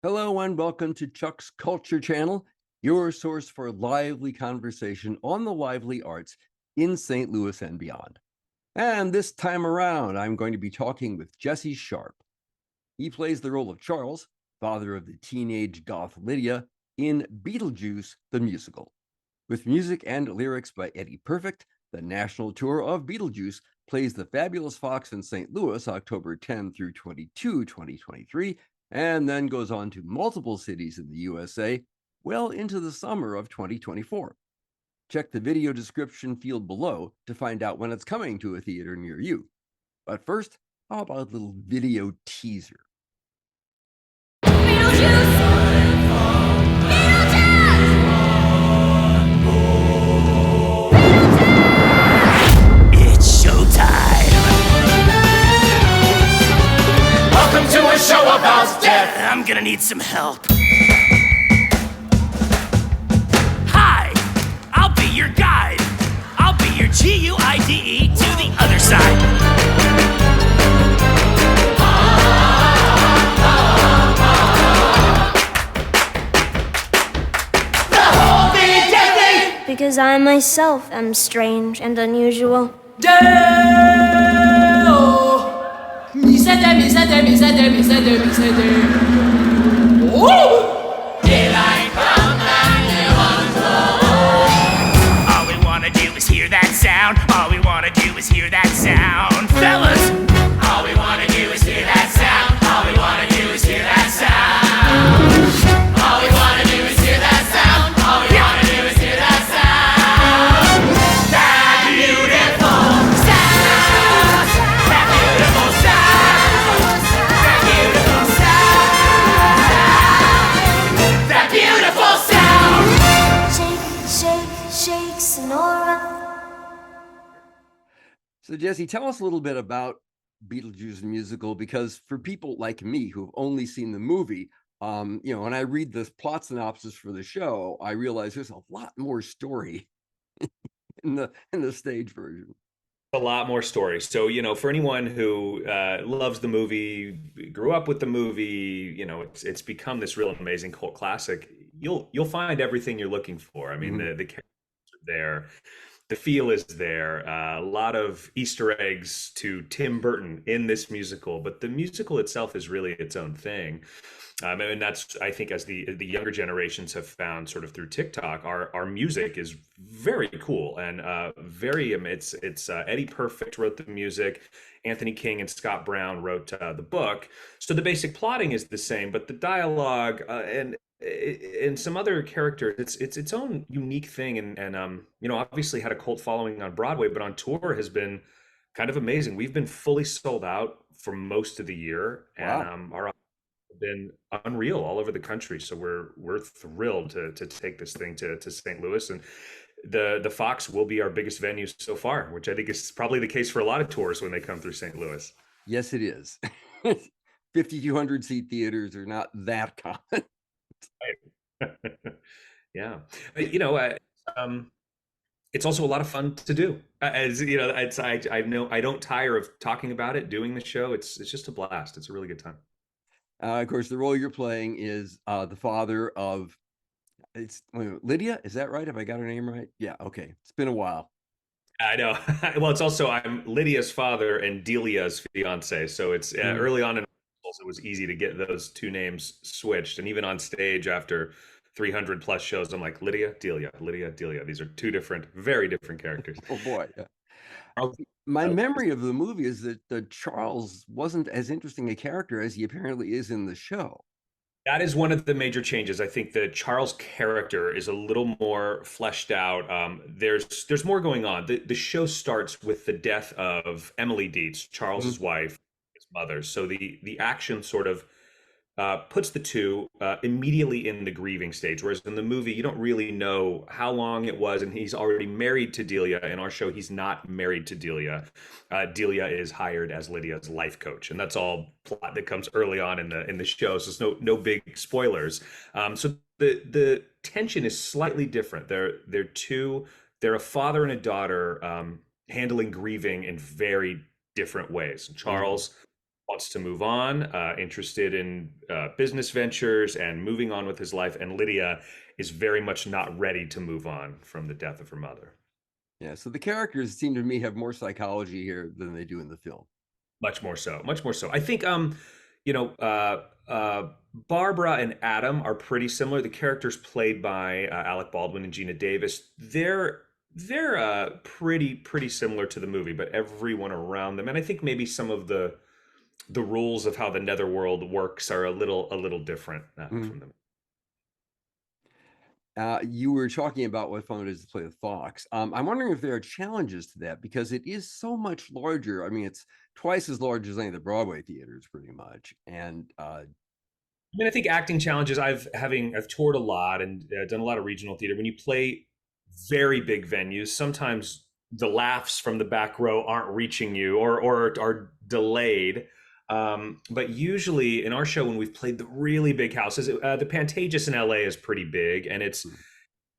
Hello and welcome to Chuck's Culture Channel, your source for lively conversation on the lively arts in St. Louis and beyond. And this time around, I'm going to be talking with Jesse Sharp. He plays the role of Charles, father of the teenage goth Lydia, in Beetlejuice the Musical. With music and lyrics by Eddie Perfect, the national tour of Beetlejuice plays the Fabulous Fox in St. Louis October 10 through 22, 2023, and then goes on to multiple cities in the USA well into the summer of 2024. Check the video description field below to find out when it's coming to a theater near you. But first, how about a little video teaser? It's showtime. Welcome to a show about death. I'm gonna need some help. Hi, I'll be your guide. I'll be your GUIDE to the other side. Because I myself am strange and unusual. Daylight come and you want to go. All we wanna do is hear that sound. All we wanna do is hear that sound. Fellas, all we wanna do is hear that sound. All we wanna do is hear that sound. All we wanna do is hear that sound. All we wanna do is hear that sound. That beautiful sound. That beautiful sound. That beautiful sound. That beautiful sound. Shake, shake, shake, Sonora. So, Jesse, tell us a little bit about Beetlejuice the Musical, because for people like me who've only seen the movie, when I read this plot synopsis for the show, I realize there's a lot more story in the stage version. A lot more stories. So, for anyone who loves the movie, grew up with the movie, it's become this real amazing cult classic. You'll find everything you're looking for. I mean, the characters are there, the feel is there. A lot of Easter eggs to Tim Burton in this musical, but the musical itself is really its own thing. And that's, I think, as the younger generations have found sort of through TikTok, our music is very cool and very it's Eddie Perfect wrote the music, Anthony King and Scott Brown wrote the book. So the basic plotting is the same, but the dialogue and some other characters, it's its own unique thing, and obviously had a cult following on Broadway, but on tour has been kind of amazing. We've been fully sold out for most of the year, Wow. and our been unreal all over the country. So we're thrilled to take this thing to St. Louis, and the Fox will be our biggest venue so far, which I think is probably the case for a lot of tours when they come through St. Louis. Yes, it is. 5,200 seat theaters are not that common. Yeah, um, it's also a lot of fun to do. As you know, I know I don't tire of talking about it, doing the show. It's just a blast. It's a really good time. Of course, the role you're playing is the father of Lydia. Is that right? Have I got her name right? Yeah. Okay. It's been a while. I know. Well, it's also I'm Lydia's father and Delia's fiance, so it's early on in it was easy to get those two names switched, and even on stage after 300 plus shows, I'm like Lydia, Delia, Lydia, Delia. These are two different, very different characters. Oh boy. Charles- My memory of the movie is that Charles wasn't as interesting a character as he apparently is in the show. That is one of the major changes. I think the Charles character is a little more fleshed out. There's more going on. The show starts with the death of Emily Dietz, Charles's wife, his mother. So the action sort of puts the two immediately in the grieving stage, whereas in the movie you don't really know how long it was, and he's already married to Delia. In our show, he's not married to Delia. Delia is hired as Lydia's life coach, and that's all plot that comes early on in the show. So there's no big spoilers. So the tension is slightly different. They're a father and a daughter handling grieving in very different ways. Charles wants to move on, interested in business ventures and moving on with his life. And Lydia is very much not ready to move on from the death of her mother. Yeah, so the characters seem to me have more psychology here than they do in the film. Much more so. Much more so. I think you know, Barbara and Adam are pretty similar. The characters played by Alec Baldwin and Gina Davis, they're pretty similar to the movie, but everyone around them, and I think maybe some of the rules of how the netherworld works are a little different from them. You were talking about what fun it is to play with Fox. I'm wondering if there are challenges to that because it is so much larger. I mean, it's twice as large as any of the Broadway theaters, pretty much. And I mean, I think acting challenges. I've toured a lot and done a lot of regional theater. When you play very big venues, sometimes the laughs from the back row aren't reaching you or are delayed. But usually in our show, when we've played the really big houses, the Pantages in LA is pretty big, and it's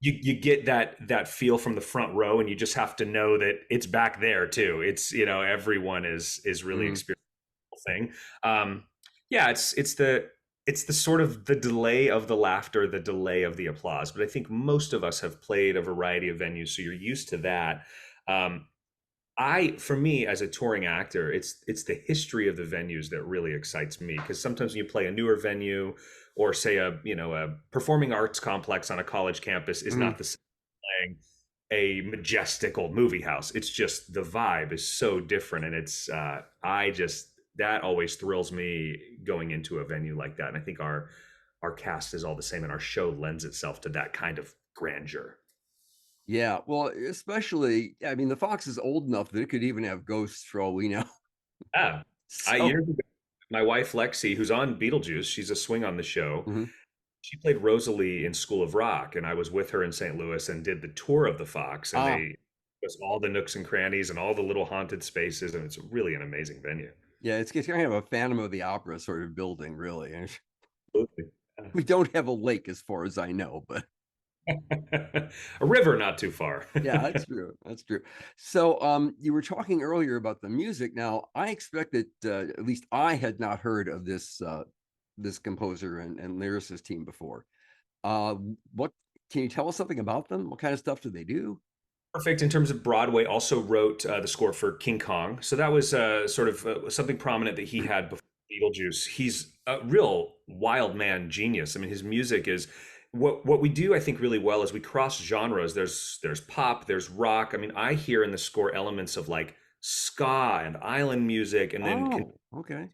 you get that feel from the front row, and you just have to know that it's back there too. It's, you know, everyone is really experiencing the thing. Yeah, it's the sort of the delay of the laughter, the delay of the applause. But I think most of us have played a variety of venues, so you're used to that. For me as a touring actor, it's the history of the venues that really excites me, because sometimes when you play a newer venue or say a performing arts complex on a college campus is not the same as playing a majestic old movie house. It's just the vibe is so different, and it's that always thrills me going into a venue like that. And I think our cast is all the same, and our show lends itself to that kind of grandeur. yeah, well, especially, I mean, the Fox is old enough that it could even have ghosts for all we know. Yeah. So, Years ago, my wife Lexi, who's on Beetlejuice, she's a swing on the show. mhm. She played Rosalie in School of Rock, and I was with her in St. Louis and did the tour of the Fox, and they just all the nooks and crannies and all the little haunted spaces, and it's really an amazing venue. Yeah, it's kind of a Phantom of the Opera sort of building, really. And Absolutely. we don't have a lake as far as I know, but A river not too far. yeah, that's true. That's true. So, you were talking earlier about the music. Now, I expect that at least I had not heard of this composer and lyricist team before. What can you tell us something about them? What kind of stuff do they do? Perfect in terms of Broadway. Also wrote the score for King Kong, so that was sort of something prominent that he had before Beetlejuice. He's a real wild man genius. I mean, his music is what we do, I think, really well is we cross genres. There's pop, there's rock. I mean, I hear in the score elements of like ska and island music, and then Oh, okay.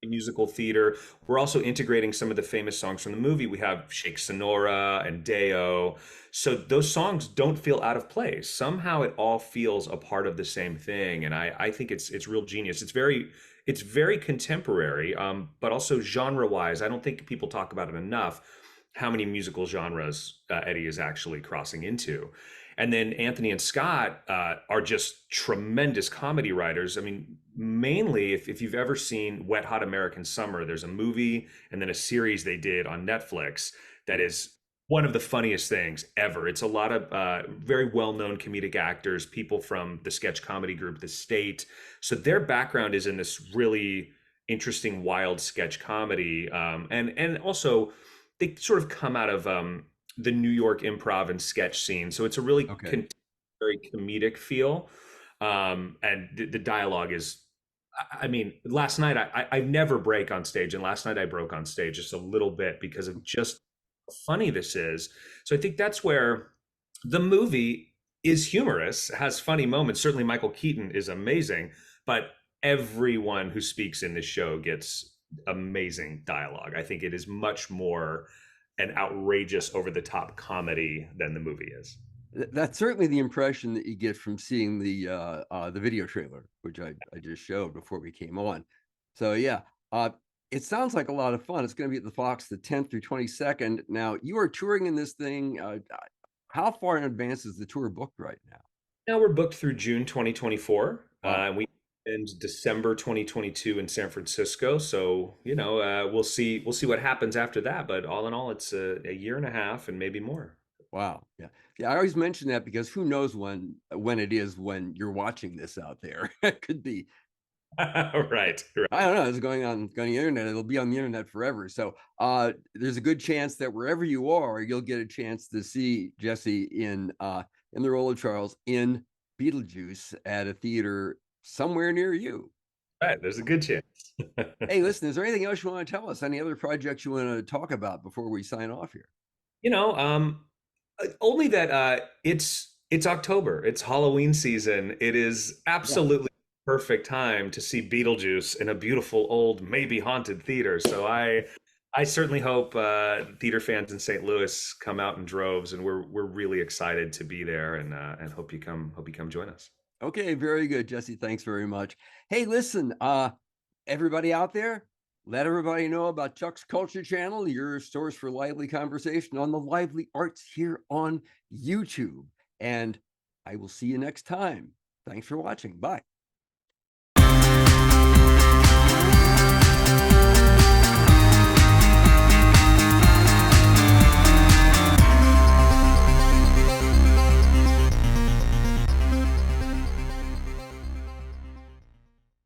musical theater. We're also integrating some of the famous songs from the movie. We have Shake Sonora and Deo. So those songs don't feel out of place. Somehow it all feels a part of the same thing. And I think it's real genius. It's very contemporary, but also genre-wise, I don't think people talk about it enough, how many musical genres Eddie is actually crossing into. And then Anthony and Scott are just tremendous comedy writers. I mean, mainly if you've ever seen Wet Hot American Summer, there's a movie and then a series they did on Netflix that is one of the funniest things ever. It's a lot of very well-known comedic actors, people from the sketch comedy group The State. So their background is in this really interesting, wild sketch comedy. And also they sort of come out of the New York improv and sketch scene. So it's a really very comedic feel. And the dialogue is, I mean, last night I never break on stage, and last night I broke on stage just a little bit because of just how funny this is. So I think that's where the movie is humorous, has funny moments. Certainly Michael Keaton is amazing, but everyone who speaks in this show gets amazing dialogue. I think it is much more an outrageous, over-the-top comedy than the movie is. That's certainly the impression that you get from seeing the video trailer, which I just showed before we came on. So yeah, it sounds like a lot of fun. It's going to be at the Fox the 10th through 22nd. Now, you are touring in this thing. How far in advance is the tour booked right now? Now we're booked through June 2024. Wow. We end December 2022 in San Francisco. So, we'll see what happens after that. But all in all, it's a year and a half and maybe more. Wow. Yeah. Yeah. I always mention that because who knows when it is when you're watching this out there. It could be Right, right. I don't know. It's going on the internet. It'll be on the internet forever. So there's a good chance that wherever you are, you'll get a chance to see Jesse in the role of Charles in Beetlejuice at a theater somewhere near you. Right, there's a good chance. Hey, listen, is there anything else you want to tell us? Any other projects you want to talk about before we sign off here? You know, only that it's October. It's Halloween season. It is Yeah. absolutely perfect time to see Beetlejuice in a beautiful old, maybe haunted theater. So I certainly hope theater fans in St. Louis come out in droves, and we're really excited to be there, and hope you come join us. Okay, very good, Jesse. Thanks very much. Hey, listen, everybody out there, let everybody know about Chuck's Culture Channel, your source for lively conversation on the lively arts here on YouTube. And I will see you next time. Thanks for watching. Bye.